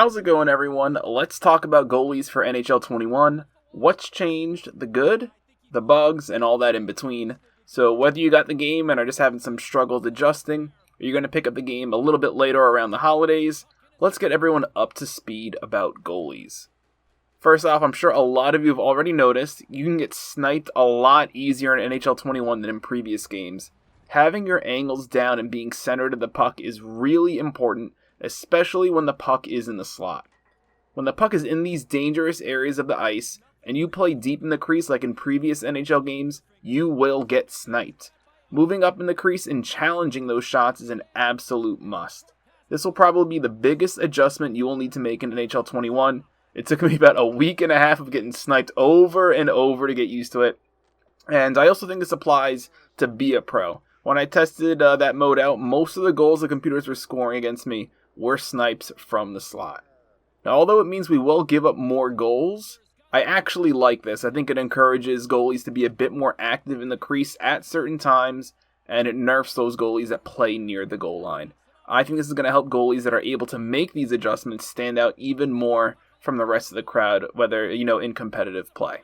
How's it going, everyone? Let's talk about goalies for NHL 21. What's changed, the good, the bugs, and all that in between. So whether you got the game and are just having some struggles adjusting, or you're going to pick up the game a little bit later around the holidays, let's get everyone up to speed about goalies. First off, I'm sure a lot of you have already noticed, you can get sniped a lot easier in NHL 21 than in previous games. Having your angles down and being centered of the puck is really important, especially when the puck is in the slot. When the puck is in these dangerous areas of the ice, and you play deep in the crease like in previous NHL games, you will get sniped. Moving up in the crease and challenging those shots is an absolute must. This will probably be the biggest adjustment you will need to make in NHL 21. It took me about a week and a half of getting sniped over and over to get used to it. And I also think this applies to be a pro. When I tested that mode out, most of the goals the computers were scoring against me were snipes from the slot. Now, although it means we will give up more goals, I actually like this. I think it encourages goalies to be a bit more active in the crease at certain times, and it nerfs those goalies that play near the goal line. I think this is going to help goalies that are able to make these adjustments stand out even more from the rest of the crowd, whether, in competitive play.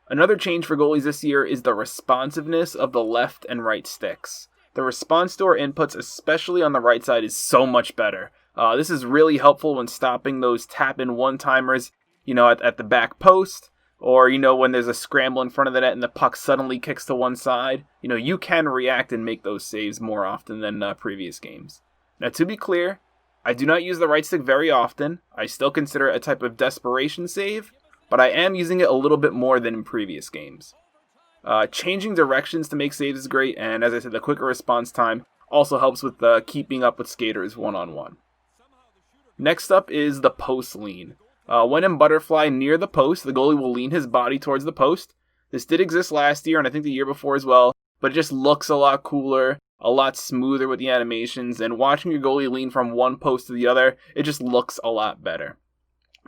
Another change for goalies this year is the responsiveness of the left and right sticks. The response to our inputs, especially on the right side, is so much better. This is really helpful when stopping those tap-in one-timers, at the back post, or, when there's a scramble in front of the net and the puck suddenly kicks to one side. You can react and make those saves more often than previous games. Now, to be clear, I do not use the right stick very often. I still consider it a type of desperation save, but I am using it a little bit more than in previous games. Changing directions to make saves is great, and as I said, the quicker response time also helps with keeping up with skaters one-on-one. Next up is the post lean. When in butterfly near the post, the goalie will lean his body towards the post. This did exist last year, and I think the year before as well, but it just looks a lot cooler, a lot smoother with the animations, and watching your goalie lean from one post to the other, it just looks a lot better.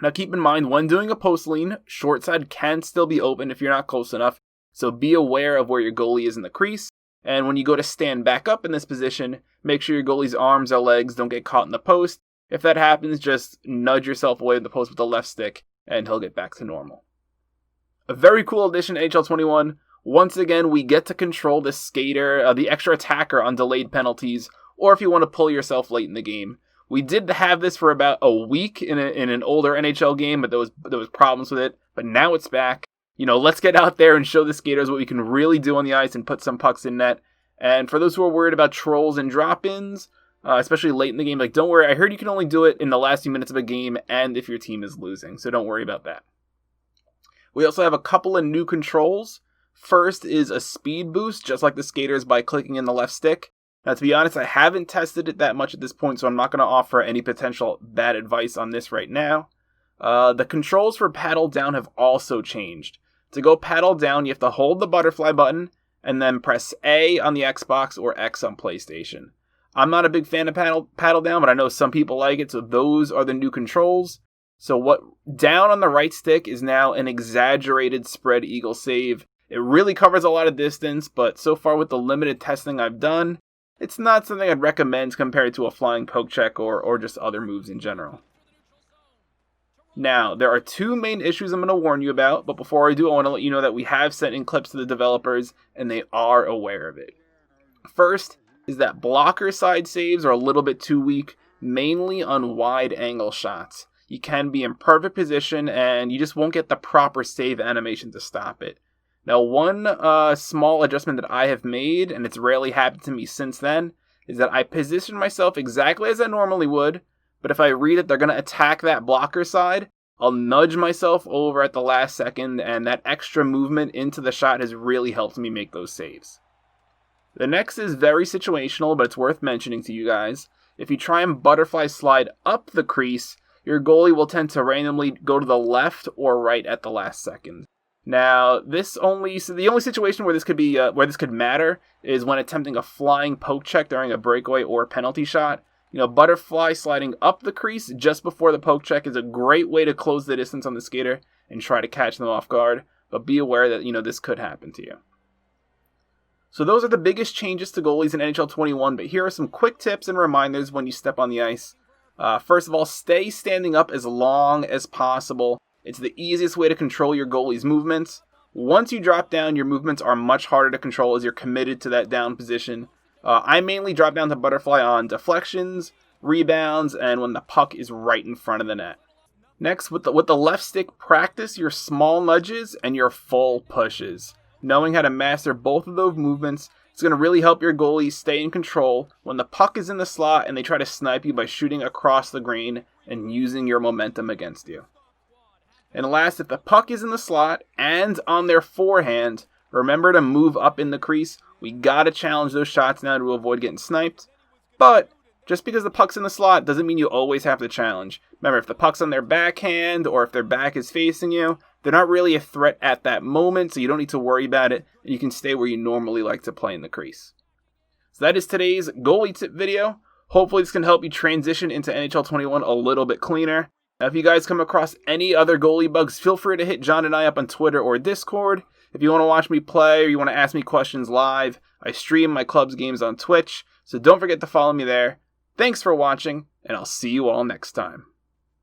Now keep in mind, when doing a post lean, short side can still be open if you're not close enough, so be aware of where your goalie is in the crease, and when you go to stand back up in this position, make sure your goalie's arms or legs don't get caught in the post. If that happens, just nudge yourself away from the post with the left stick, and he'll get back to normal. A very cool addition to NHL 21. Once again, we get to control the skater, the extra attacker on delayed penalties, or if you want to pull yourself late in the game. We did have this for about a week in an older NHL game, but there was problems with it. But now it's back. Let's get out there and show the skaters what we can really do on the ice and put some pucks in net. And for those who are worried about trolls and drop-ins, especially late in the game, don't worry. I heard you can only do it in the last few minutes of a game and if your team is losing, so don't worry about that. We also have a couple of new controls. First is a speed boost, just like the skaters, by clicking in the left stick. Now, to be honest, I haven't tested it that much at this point, so I'm not going to offer any potential bad advice on this right now. The controls for paddle down have also changed. To go paddle down, you have to hold the butterfly button and then press A on the Xbox or X on PlayStation. I'm not a big fan of paddle down, but I know some people like it, so those are the new controls. So what down on the right stick is now an exaggerated spread eagle save. It really covers a lot of distance, but so far with the limited testing I've done, it's not something I'd recommend compared to a flying poke check or just other moves in general. Now, there are two main issues I'm going to warn you about, but before I do, I want to let you know that we have sent in clips to the developers, and they are aware of it. First is that blocker side saves are a little bit too weak, mainly on wide angle shots. You can be in perfect position, and you just won't get the proper save animation to stop it. Now, one small adjustment that I have made, and it's rarely happened to me since then, is that I position myself exactly as I normally would, but if I read that they're going to attack that blocker side, I'll nudge myself over at the last second, and that extra movement into the shot has really helped me make those saves. The next is very situational, but it's worth mentioning to you guys. If you try and butterfly slide up the crease, your goalie will tend to randomly go to the left or right at the last second. Now, the only situation where this could matter is when attempting a flying poke check during a breakaway or penalty shot. Butterfly sliding up the crease just before the poke check is a great way to close the distance on the skater and try to catch them off guard, but be aware that, this could happen to you. So those are the biggest changes to goalies in NHL 21, but here are some quick tips and reminders when you step on the ice. First of all, stay standing up as long as possible. It's the easiest way to control your goalie's movements. Once you drop down, your movements are much harder to control as you're committed to that down position. I mainly drop down to butterfly on deflections, rebounds, and when the puck is right in front of the net. Next, with the left stick, practice your small nudges and your full pushes. Knowing how to master both of those movements is going to really help your goalie stay in control when the puck is in the slot and they try to snipe you by shooting across the green and using your momentum against you. And last, if the puck is in the slot and on their forehand, remember to move up in the crease. We gotta challenge those shots now to avoid getting sniped. But just because the puck's in the slot doesn't mean you always have to challenge. Remember, if the puck's on their backhand or if their back is facing you, they're not really a threat at that moment, so you don't need to worry about it, and you can stay where you normally like to play in the crease. So that is today's goalie tip video. Hopefully this can help you transition into NHL 21 a little bit cleaner. Now, if you guys come across any other goalie bugs, feel free to hit John and I up on Twitter or Discord. If you want to watch me play or you want to ask me questions live, I stream my club's games on Twitch, so don't forget to follow me there. Thanks for watching, and I'll see you all next time.